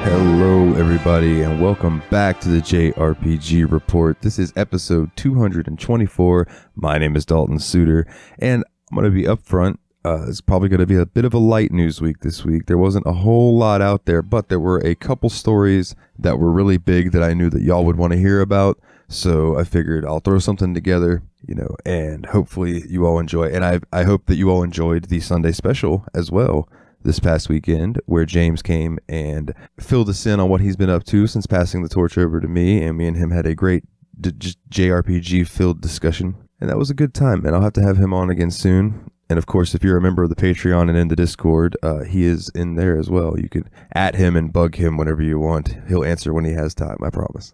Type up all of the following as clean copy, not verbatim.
Hello, everybody, and welcome back to the JRPG Report. This is episode 224. My name is Dalton Suter, and I'm going to be upfront. It's probably going to be a bit of a light news week this week. There wasn't a whole lot out there, but there were a couple stories that were really big that I knew that y'all would want to hear about. So I figured I'll throw something together, and hopefully you all enjoy. And I hope that you all enjoyed the Sunday special as well this past weekend, where James came and filled us in on what he's been up to since passing the torch over to me, and me and him had a great JRPG-filled discussion, and that was a good time, and I'll have to have him on again soon. And of course, if you're a member of the Patreon and in the Discord, he is in there as well. You can at him and bug him whenever you want. He'll answer when he has time, I promise.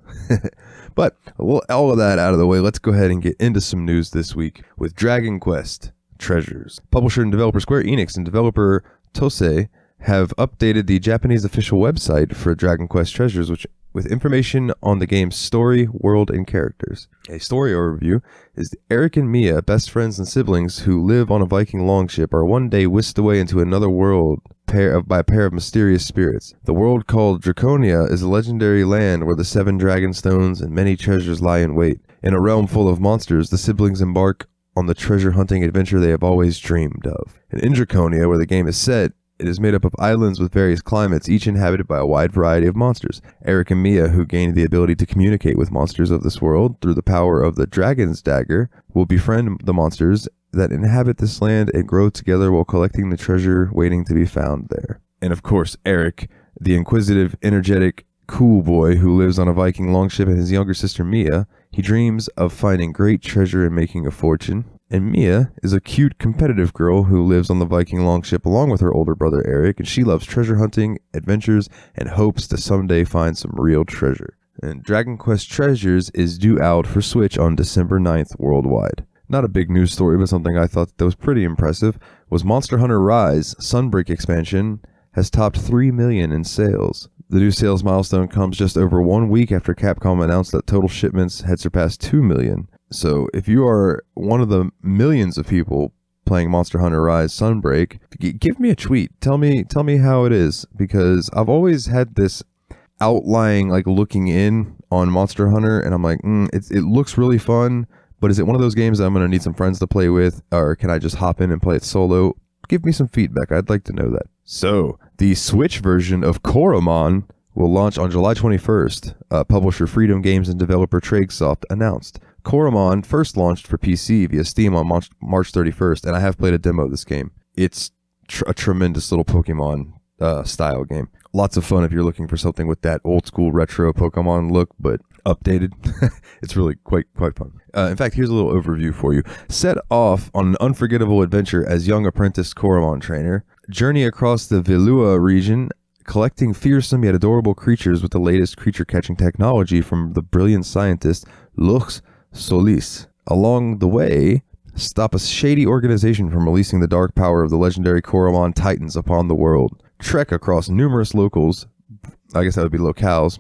But all of that out of the way, let's go ahead and get into some news this week with Dragon Quest Treasures. Publisher and developer Square Enix and developer Tosei have updated the Japanese official website for Dragon Quest Treasures, with information on the game's story, world, and characters. A story overview is Eric and Mia, best friends and siblings who live on a Viking longship, are one day whisked away into another world by a pair of mysterious spirits. The world called Draconia is a legendary land where the 7 dragon stones and many treasures lie in wait. In a realm full of monsters, the siblings embark on the treasure hunting adventure they have always dreamed of. In Draconia, where the game is set, it is made up of islands with various climates, each inhabited by a wide variety of monsters. Eric and Mia, who gained the ability to communicate with monsters of this world through the power of the Dragon's Dagger, will befriend the monsters that inhabit this land and grow together while collecting the treasure waiting to be found there. And of course, Eric, the inquisitive, energetic, cool boy who lives on a Viking longship, and his younger sister Mia, he dreams of finding great treasure and making a fortune. And Mia is a cute, competitive girl who lives on the Viking longship along with her older brother Eric, and she loves treasure hunting, adventures, and hopes to someday find some real treasure. And Dragon Quest Treasures is due out for Switch on December 9th worldwide. Not a big news story, but something I thought that was pretty impressive was Monster Hunter Rise Sunbreak expansion has topped 3 million in sales. The new sales milestone comes just over 1 week after Capcom announced that total shipments had surpassed 2 million. So if you are one of the millions of people playing Monster Hunter Rise Sunbreak, give me a tweet. Tell me how it is, because I've always had this outlying looking in on Monster Hunter, and I'm like, it looks really fun, but is it one of those games that I'm going to need some friends to play with, or can I just hop in and play it solo? Give me some feedback. I'd like to know that. So, the Switch version of Koromon will launch on July 21st, publisher Freedom Games and developer Tradesoft announced. Koromon first launched for PC via Steam on March 31st, and I have played a demo of this game. It's a tremendous little Pokemon style game. Lots of fun if you're looking for something with that old school retro Pokemon look, but updated. It's really quite fun. In fact, here's a little overview for you. Set off on an unforgettable adventure as young apprentice Koromon trainer. Journey across the Vilua region, collecting fearsome yet adorable creatures with the latest creature-catching technology from the brilliant scientist Lux Solis. Along the way, stop a shady organization from releasing the dark power of the legendary Koromon Titans upon the world. Trek across numerous locales. I guess that would be locales.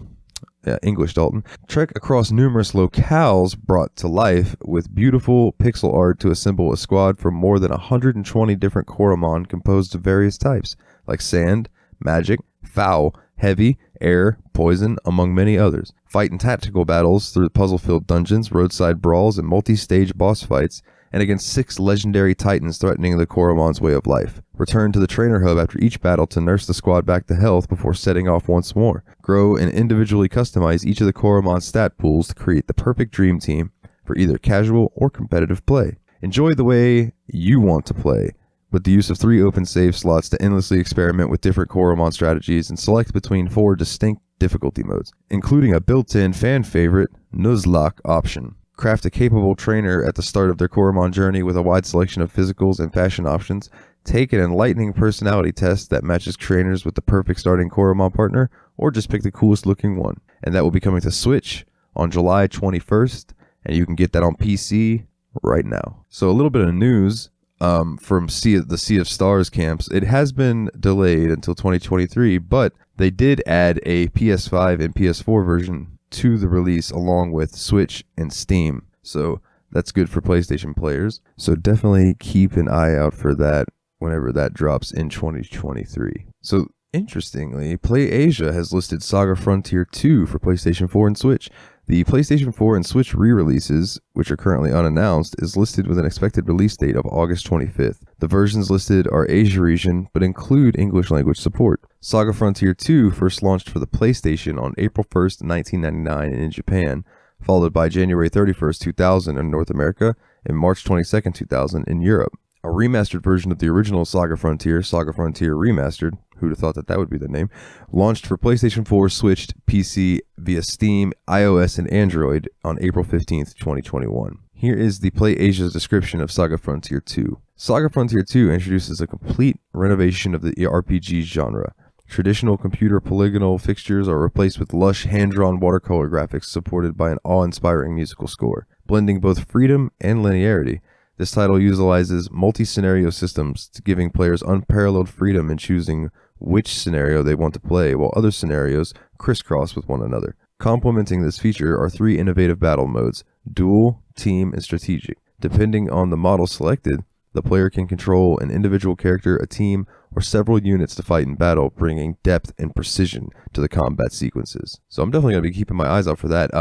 English, Dalton. Trek across numerous locales brought to life with beautiful pixel art to assemble a squad from more than 120 different Koromon composed of various types, like sand, magic, foul, heavy, air, poison, among many others. Fight in tactical battles through puzzle-filled dungeons, roadside brawls, and multi-stage boss fights, and against 6 legendary titans threatening the Koromon's way of life. Return to the trainer hub after each battle to nurse the squad back to health before setting off once more. Grow and individually customize each of the Koromon's stat pools to create the perfect dream team for either casual or competitive play. Enjoy the way you want to play, with the use of 3 open save slots to endlessly experiment with different Koromon strategies and select between 4 distinct difficulty modes, including a built-in fan favorite Nuzlocke option. Craft a capable trainer at the start of their Koromon journey with a wide selection of physicals and fashion options. Take an enlightening personality test that matches trainers with the perfect starting Koromon partner, or just pick the coolest looking one. And that will be coming to Switch on July 21st, and you can get that on PC right now. So a little bit of news from the Sea of Stars camps. It has been delayed until 2023, but they did add a PS5 and PS4 version to the release along with Switch and Steam. So That's good for PlayStation players. So definitely keep an eye out for that whenever that drops in 2023. So interestingly, PlayAsia has listed Saga Frontier 2 for PlayStation 4 and Switch. The PlayStation 4 and Switch re-releases, which are currently unannounced, is listed with an expected release date of August 25th. The versions listed are Asia region, but include English language support. Saga Frontier 2 first launched for the PlayStation on April 1st, 1999 in Japan, followed by January 31st, 2000 in North America, and March 22nd, 2000 in Europe. A remastered version of the original Saga Frontier Remastered, who'd have thought that would be the name, launched for PlayStation 4, Switch, PC via Steam, iOS, and Android on April 15th, 2021. Here is the PlayAsia's description of Saga Frontier 2. Saga Frontier 2 introduces a complete renovation of the RPG genre. Traditional computer polygonal fixtures are replaced with lush, hand-drawn watercolor graphics supported by an awe-inspiring musical score, blending both freedom and linearity. This title utilizes multi-scenario systems, giving players unparalleled freedom in choosing which scenario they want to play, while other scenarios crisscross with one another. Complementing this feature are 3 innovative battle modes: Duel, Team, and Strategic. Depending on the model selected, the player can control an individual character, a team, or several units to fight in battle, bringing depth and precision to the combat sequences. So I'm definitely going to be keeping my eyes out for that.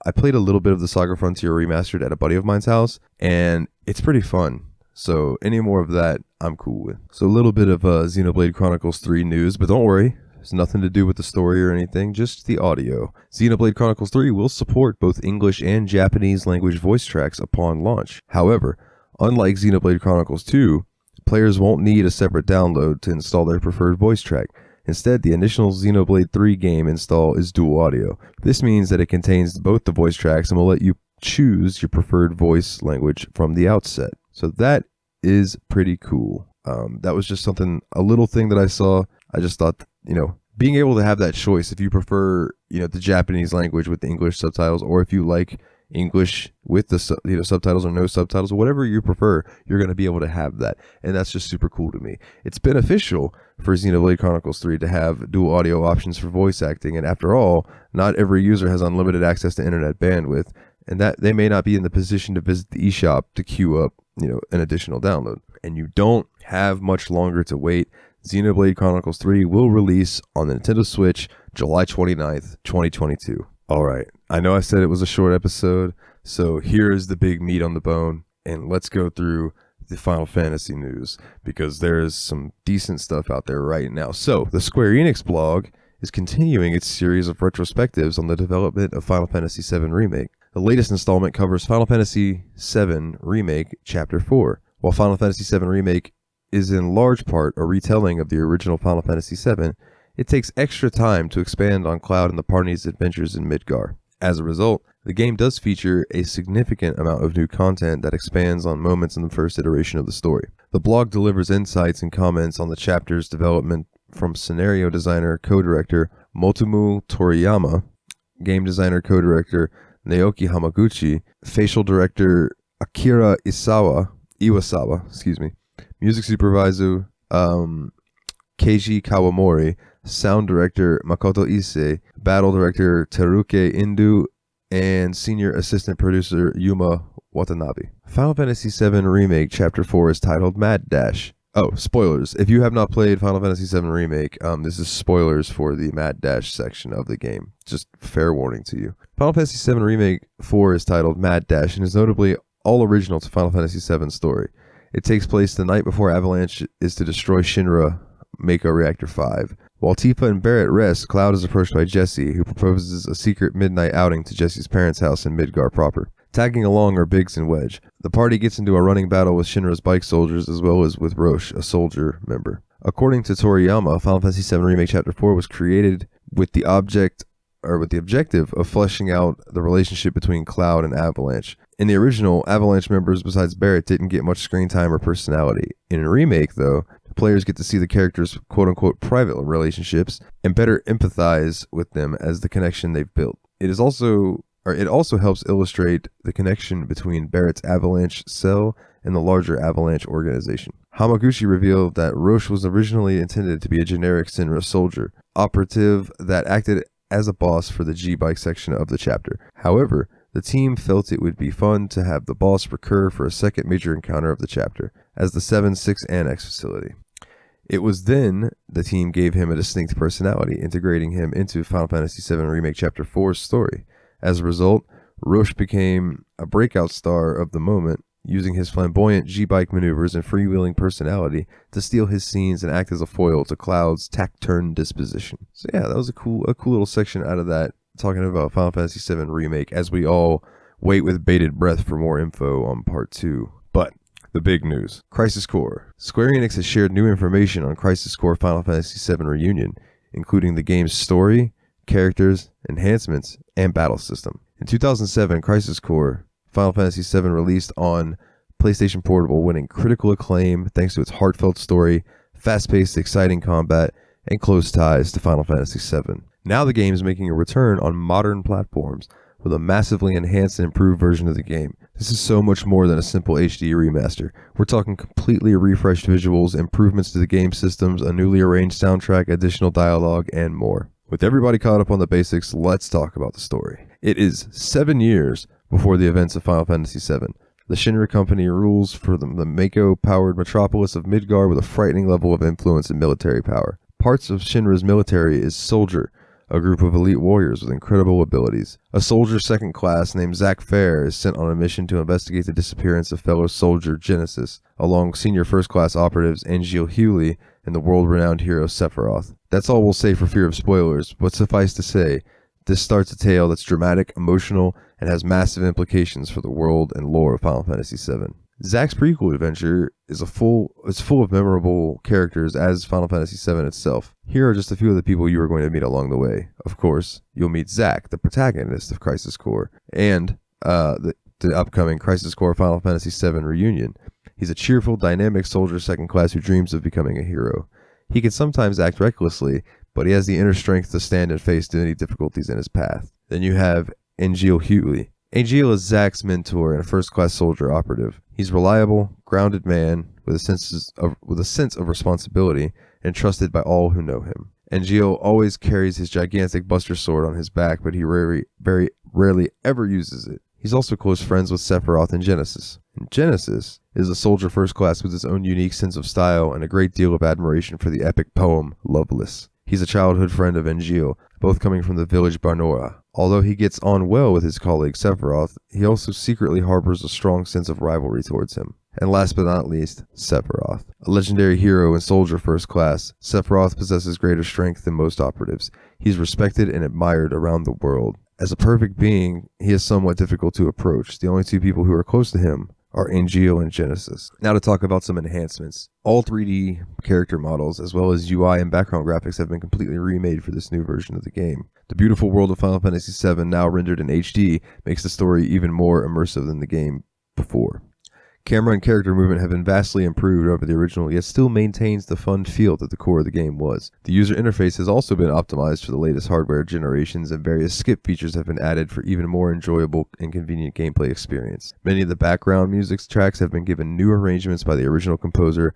I played a little bit of the Saga Frontier Remastered at a buddy of mine's house, and it's pretty fun. So any more of that, I'm cool with. So a little bit of Xenoblade Chronicles 3 news, but don't worry, there's nothing to do with the story or anything, just the audio. Xenoblade Chronicles 3 will support both English and Japanese language voice tracks upon launch. However, unlike Xenoblade Chronicles 2, players won't need a separate download to install their preferred voice track. Instead, the initial Xenoblade 3 game install is dual audio. This means that it contains both the voice tracks and will let you choose your preferred voice language from the outset. So that is pretty cool. That was just a little thing that I saw. I just thought, being able to have that choice, if you prefer, the Japanese language with the English subtitles, or if you like English with the subtitles or no subtitles, or whatever you prefer, you're going to be able to have that. And that's just super cool to me. It's beneficial for Xenoblade Chronicles 3 to have dual audio options for voice acting. And after all, not every user has unlimited access to internet bandwidth, and that they may not be in the position to visit the eShop to queue up, an additional download. And you don't have much longer to wait. Xenoblade Chronicles 3 will release on the Nintendo Switch July 29th, 2022. All right, I know I said it was a short episode, so here is the big meat on the bone, and let's go through the Final Fantasy news, because there is some decent stuff out there right now. So, the Square Enix blog is continuing its series of retrospectives on the development of Final Fantasy VII Remake. The latest installment covers Final Fantasy VII Remake Chapter 4. While Final Fantasy VII Remake is in large part a retelling of the original Final Fantasy VII, it takes extra time to expand on Cloud and the party's adventures in Midgar. As a result, the game does feature a significant amount of new content that expands on moments in the first iteration of the story. The blog delivers insights and comments on the chapter's development from scenario designer co-director Motomu Toriyama, game designer co-director Naoki Hamaguchi, facial director Akira Iwasawa, music supervisor Keiji Kawamori, sound director Makoto Issei, battle director Teruke Indu, and senior assistant producer Yuma Watanabe. Final Fantasy VII Remake Chapter 4 is titled Mad Dash. Oh, spoilers. If you have not played Final Fantasy VII Remake, this is spoilers for the Mad Dash section of the game. Just fair warning to you. Final Fantasy VII Remake 4 is titled Mad Dash and is notably all original to Final Fantasy VII's story. It takes place the night before Avalanche is to destroy Shinra Mako Reactor 5. While Tifa and Barrett rest, Cloud is approached by Jessie, who proposes a secret midnight outing to Jessie's parents' house in Midgar proper. Tagging along are Biggs and Wedge. The party gets into a running battle with Shinra's bike soldiers as well as with Roche, a soldier member. According to Toriyama, Final Fantasy VII Remake Chapter 4 was created with the objective of fleshing out the relationship between Cloud and Avalanche. In the original, Avalanche members besides Barrett didn't get much screen time or personality. In a remake, though, players get to see the characters' quote-unquote private relationships and better empathize with them as the connection they've built. It also helps illustrate the connection between Barrett's Avalanche cell and the larger Avalanche organization. Hamaguchi revealed that Roche was originally intended to be a generic Shinra soldier, operative that acted as a boss for the G-Bike section of the chapter. However, the team felt it would be fun to have the boss recur for a second major encounter of the chapter, as the 7-6 Annex facility. It was then the team gave him a distinct personality, integrating him into Final Fantasy VII Remake Chapter 4's story. As a result, Roche became a breakout star of the moment, using his flamboyant G-bike maneuvers and freewheeling personality to steal his scenes and act as a foil to Cloud's taciturn disposition. So yeah, that was a cool little section out of that, talking about Final Fantasy VII Remake, as we all wait with bated breath for more info on Part 2. But the big news. Crisis Core. Square Enix has shared new information on Crisis Core Final Fantasy VII Reunion, including the game's story, characters, enhancements, and battle system. In 2007, Crisis Core Final Fantasy VII released on PlayStation Portable, winning critical acclaim thanks to its heartfelt story, fast-paced, exciting combat, and close ties to Final Fantasy VII. Now the game is making a return on modern platforms with a massively enhanced and improved version of the game. This is so much more than a simple HD remaster. We're talking completely refreshed visuals, improvements to the game systems, a newly arranged soundtrack, additional dialogue, and more. With everybody caught up on the basics, let's talk about the story. It is 7 years before the events of Final Fantasy VII. The Shinra Company rules for the Mako-powered metropolis of Midgar with a frightening level of influence and military power. Parts of Shinra's military is Soldier, a group of elite warriors with incredible abilities. A soldier second class named Zack Fair is sent on a mission to investigate the disappearance of fellow soldier Genesis, along senior first class operatives Angel Hewley and the world-renowned hero Sephiroth. That's all we'll say for fear of spoilers, but suffice to say, this starts a tale that's dramatic, emotional, and has massive implications for the world and lore of Final Fantasy VII. Zack's prequel adventure is full of memorable characters as Final Fantasy VII itself. Here are just a few of the people you are going to meet along the way. Of course, you'll meet Zack, the protagonist of Crisis Core, and the upcoming Crisis Core Final Fantasy VII Reunion. He's a cheerful, dynamic soldier second class who dreams of becoming a hero. He can sometimes act recklessly, but he has the inner strength to stand and face any difficulties in his path. Then you have Angel Hewley. Angel is Zack's mentor and a first-class soldier operative. He's reliable, grounded man with a sense of responsibility and trusted by all who know him. Angel always carries his gigantic Buster Sword on his back, but he very rarely ever uses it. He's also close friends with Sephiroth and Genesis. And Genesis is a soldier first class with his own unique sense of style and a great deal of admiration for the epic poem Loveless. He's a childhood friend of Angel, both coming from the village Barnora. Although he gets on well with his colleague Sephiroth, he also secretly harbors a strong sense of rivalry towards him. And last but not least, Sephiroth. A legendary hero and soldier first class, Sephiroth possesses greater strength than most operatives. He's respected and admired around the world. As a perfect being, he is somewhat difficult to approach. The only two people who are close to him are Angel and Genesis. Now to talk about some enhancements. All 3D character models, as well as UI and background graphics, have been completely remade for this new version of the game. The beautiful world of Final Fantasy VII, now rendered in HD, makes the story even more immersive than the game before. Camera and character movement have been vastly improved over the original, yet still maintains the fun feel that the core of the game was. The user interface has also been optimized for the latest hardware generations, and various skip features have been added for even more enjoyable and convenient gameplay experience. Many of the background music tracks have been given new arrangements by the original composer,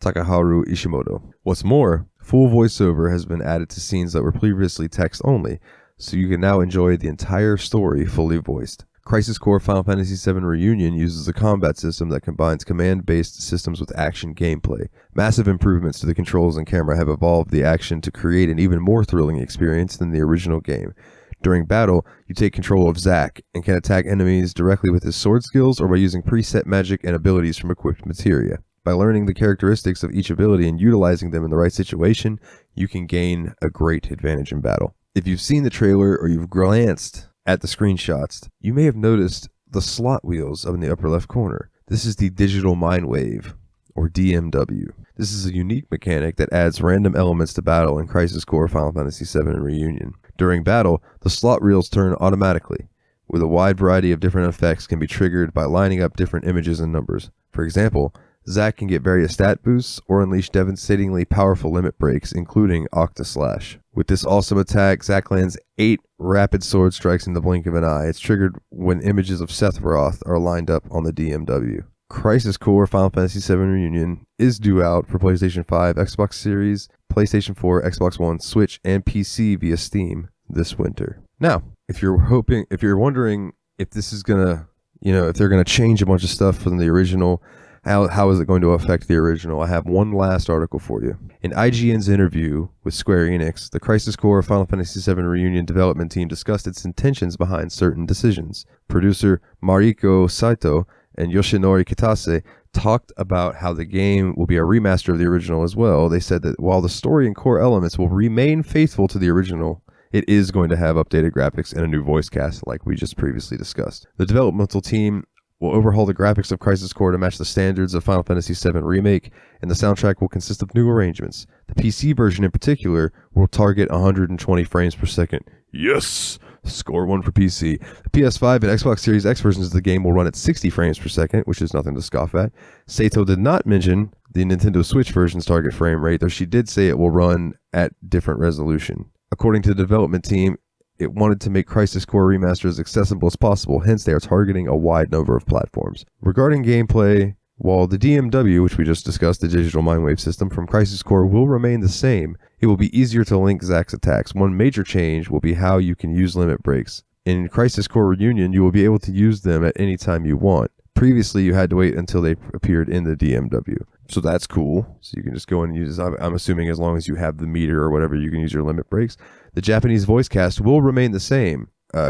Takaharu Ishimoto. What's more, full voiceover has been added to scenes that were previously text only, so you can now enjoy the entire story fully voiced. Crisis Core Final Fantasy VII Reunion uses a combat system that combines command-based systems with action gameplay. Massive improvements to the controls and camera have evolved the action to create an even more thrilling experience than the original game. During battle, you take control of Zack and can attack enemies directly with his sword skills or by using preset magic and abilities from equipped materia. By learning the characteristics of each ability and utilizing them in the right situation, you can gain a great advantage in battle. If you've seen the trailer or you've glanced at the screenshots, you may have noticed the slot wheels up in the upper left corner. This is the Digital Mind Wave, or DMW. This is a unique mechanic that adds random elements to battle in Crisis Core Final Fantasy VII Reunion. During battle, the slot wheels turn automatically, with a wide variety of different effects can be triggered by lining up different images and numbers. For example, Zack can get various stat boosts or unleash devastatingly powerful limit breaks, including Octa Slash. With this awesome attack, Zack lands 8 rapid sword strikes in the blink of an eye. It's triggered when images of Sephiroth are lined up on the DMW. Crisis Core Final Fantasy VII Reunion is due out for PlayStation 5, Xbox Series, PlayStation 4, Xbox One, Switch, and PC via Steam this winter. Now, if you're wondering if this is gonna, if they're gonna change a bunch of stuff from the original, how is it going to affect the original? I have one last article for you. In IGN's interview with Square Enix, the Crisis Core Final Fantasy VII Reunion development team discussed its intentions behind certain decisions. Producer Mariko Saito and Yoshinori Kitase talked about how the game will be a remaster of the original as well. They said that while the story and core elements will remain faithful to the original, it is going to have updated graphics and a new voice cast, like we just previously discussed. The developmental team will overhaul the graphics of Crisis Core to match the standards of Final Fantasy VII Remake, and the soundtrack will consist of new arrangements. The PC version in particular will target 120 frames per second. Yes! Score one for PC. The PS5 and Xbox Series X versions of the game will run at 60 frames per second, which is nothing to scoff at. Saito did not mention the Nintendo Switch version's target frame rate, though she did say it will run at different resolution. According to the development team, it wanted to make Crisis Core Remaster as accessible as possible, hence they are targeting a wide number of platforms. Regarding gameplay, while the DMW, which we just discussed, the digital mindwave system from Crisis Core, will remain the same, it will be easier to link Zack's attacks. One major change will be how you can use limit breaks. In Crisis Core Reunion, you will be able to use them at any time you want. Previously, you had to wait until they appeared in the DMW. So that's cool. So you can just go and use, I'm assuming as long as you have the meter or whatever, you can use your limit breaks. The Japanese voice cast will remain the same.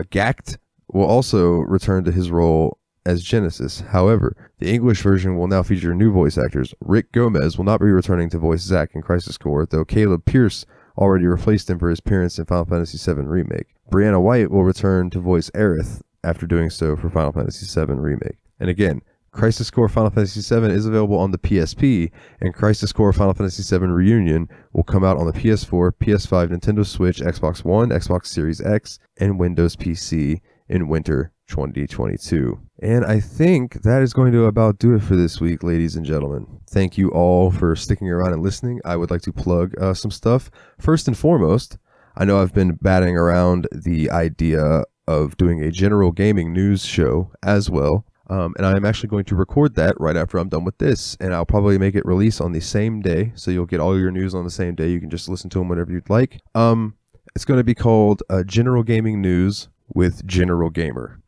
Gact will also return to his role as Genesis. However, the English version will now feature new voice actors. Rick Gomez will not be returning to voice Zack in Crisis Core, though Caleb Pierce already replaced him for his appearance in Final Fantasy VII Remake. Brianna White will return to voice Aerith after doing so for Final Fantasy VII Remake. And again, Crisis Core Final Fantasy VII is available on the PSP, and Crisis Core Final Fantasy VII Reunion will come out on the PS4, PS5, Nintendo Switch, Xbox One, Xbox Series X, and Windows PC in winter 2022. And I think that is going to about do it for this week, ladies and gentlemen. Thank you all for sticking around and listening. I would like to plug some stuff. First and foremost, I know I've been batting around the idea of doing a general gaming news show as well. And I'm actually going to record that right after I'm done with this, and I'll probably make it release on the same day, so you'll get all your news on the same day. You can just listen to them whenever you'd like. It's going to be called General Gaming News with General Gamer,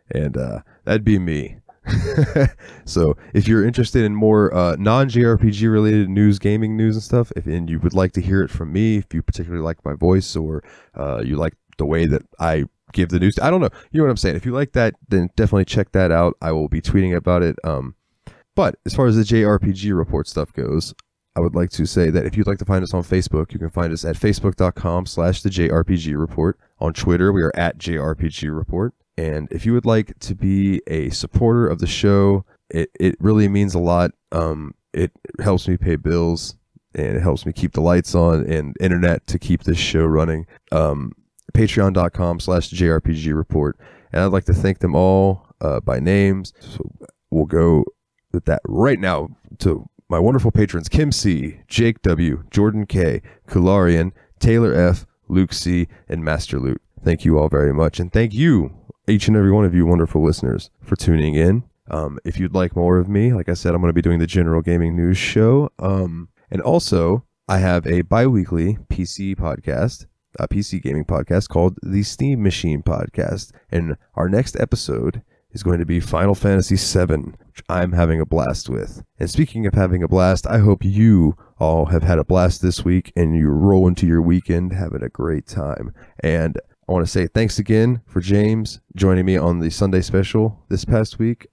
and that'd be me. So if you're interested in more non-JRPG related news, gaming news and stuff, and you would like to hear it from me, if you particularly like my voice or you like the way that I give the news, I don't know, you know what I'm saying. If you like that, then definitely check that out. I will be tweeting about it. But as far as the JRPG report stuff goes, I would like to say that if you'd like to find us on Facebook, you can find us at facebook.com/the JRPG report. On Twitter, we are at JRPG report. And if you would like to be a supporter of the show, it really means a lot. It helps me pay bills, and it helps me keep the lights on and internet to keep this show running. Patreon.com/JRPG report. And I'd like to thank them all by names. So we'll go with that right now to my wonderful patrons: Kim C, Jake W, Jordan K, Kularian, Taylor F, Luke C, and Master Loot. Thank you all very much. And thank you, each and every one of you wonderful listeners, for tuning in. If you'd like more of me, like I said, I'm going to be doing the General Gaming News show. And also, I have a bi-weekly PC podcast, a PC gaming podcast called the Steam Machine Podcast. And our next episode is going to be Final Fantasy VII, which I'm having a blast with. And speaking of having a blast, I hope you all have had a blast this week and you roll into your weekend having a great time. And I want to say thanks again for James joining me on the Sunday special this past week.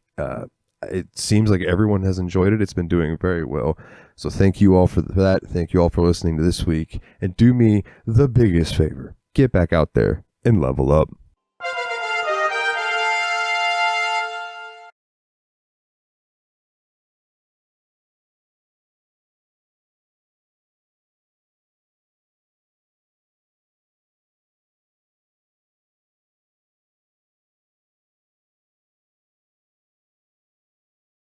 It seems like everyone has enjoyed it. It's been doing very well. So thank you all for that. Thank you all for listening to this week. And do me the biggest favor. Get back out there and level up.